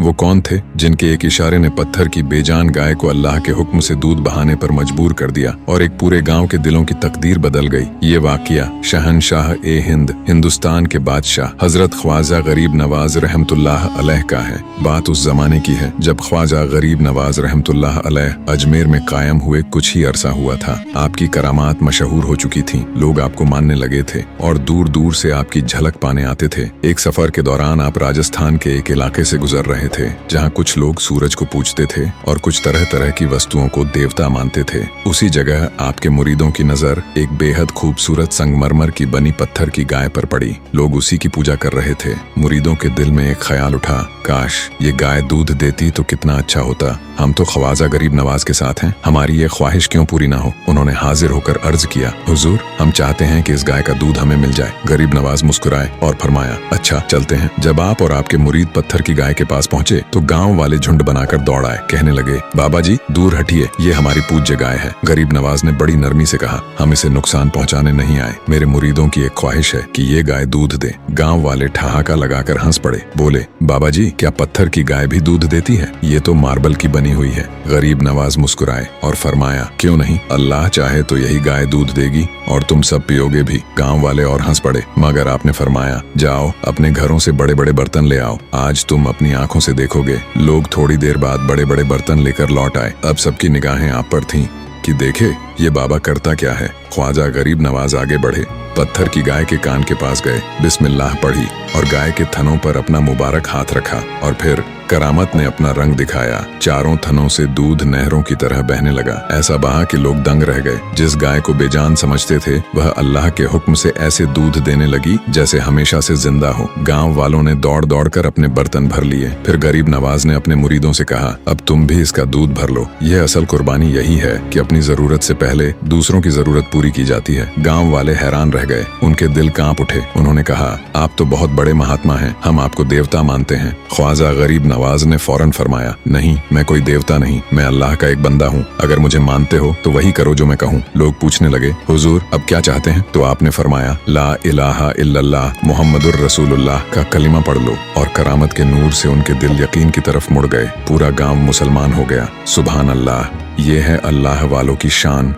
वो कौन थे जिनके एक इशारे ने पत्थर की बेजान गाय को अल्लाह के हुक्म से दूध बहाने पर मजबूर कर दिया और एक पूरे गांव के दिलों की तकदीर बदल गई। ये वाकया शहनशाह ए हिंद, हिंदुस्तान के बादशाह हजरत ख्वाजा गरीब नवाज रहमतुल्लाह अलैह का है। बात उस जमाने की है जब ख्वाजा गरीब नवाज रहमतुल्लाह अलैह अजमेर में कायम हुए कुछ ही अरसा हुआ था। आपकी करामात मशहूर हो चुकी थी, लोग आपको मानने लगे थे और दूर दूर से आपकी झलक पाने आते थे। एक सफर के दौरान आप राजस्थान के एक इलाके से गुजर रहे थे जहाँ कुछ लोग सूरज को पूजते थे और कुछ तरह तरह की वस्तुओं को देवता मानते थे। उसी जगह आपके मुरीदों की नजर एक बेहद खूबसूरत संगमरमर की बनी पत्थर की गाय पर पड़ी। लोग उसी की पूजा कर रहे थे। मुरीदों के दिल में एक ख्याल उठा, काश ये गाय दूध देती तो कितना अच्छा होता। हम तो ख्वाजा गरीब नवाज के साथ हैं, हमारी ये ख्वाहिश क्यों पूरी ना हो। उन्होंने हाजिर होकर अर्ज किया, हुजूर हम चाहते हैं कि इस गाय का दूध हमें मिल जाए। गरीब नवाज मुस्कुराए और फरमाया, अच्छा चलते हैं। जब आप और आपके मुरीद पत्थर की गाय के पास पहुंचे तो गांव वाले झुंड बनाकर दौड़ आए। कहने लगे, बाबा जी दूर हटिए, ये हमारी पूज्य गाय है। गरीब नवाज ने बड़ी नरमी से कहा, हम इसे नुकसान पहुंचाने नहीं आए, मेरे मुरीदों की एक ख्वाहिश है कि ये गाय दूध दे। गाँव वाले ठहाका लगाकर हंस पड़े, बोले, बाबा जी क्या पत्थर की गाय भी दूध देती है? ये तो मार्बल की बनी हुई है। गरीब नवाज मुस्कुराए और फरमाया, क्यों नहीं, अल्लाह चाहे तो यही गाय दूध देगी और तुम सब पियोगे भी। गांव वाले और हंस पड़े, मगर आपने फरमाया, जाओ अपने घरों से बड़े बड़े बर्तन ले आओ, आज तुम अपनी आंखों से देखोगे। लोग थोड़ी देर बाद बड़े बड़े बर्तन लेकर लौट आए। अब सबकी निगाहें आप पर थीं कि देखे ये बाबा करता क्या है। ख्वाजा गरीब नवाज आगे बढ़े, पत्थर की गाय के कान के पास गए, बिस्मिल्लाह पढ़ी और गाय के थनों पर अपना मुबारक हाथ रखा और फिर करामत ने अपना रंग दिखाया। चारों थनों से दूध नहरों की तरह बहने लगा। ऐसा बहा कि लोग दंग रह गए। जिस गाय को बेजान समझते थे वह अल्लाह के हुक्म से ऐसे दूध देने लगी जैसे हमेशा से जिंदा हो। गांव वालों ने दौड़ दौड़ कर अपने बर्तन भर लिए। फिर गरीब नवाज ने अपने मुरीदों से कहा, अब तुम भी इसका दूध भर लो। यह असल कुर्बानी यही है कि अपनी जरूरत से पहले दूसरों की जरूरत पूरी की जाती है। गाँव वाले हैरान रह गए, उनके दिल कांप उठे। उन्होंने कहा, आप तो बहुत बड़े महात्मा हैं, हम आपको देवता मानते हैं। ख्वाजा गरीब नवाज ने फौरन फरमाया, नहीं मैं कोई देवता नहीं, मैं अल्लाह का एक बंदा हूँ। अगर मुझे मानते हो तो वही करो जो मैं कहूँ। लोग पूछने लगे, हुजूर अब क्या चाहते हैं? तो आपने फरमाया, ला इलाहा इल्लल्लाह मुहम्मदुर रसूलुल्लाह का कलिमा पढ़ लो। और करामत के नूर से उनके दिल यकीन की तरफ मुड़ गए। पूरा गाँव मुसलमान हो गया। सुभान अल्लाह, ये है अल्लाह वालों की शान।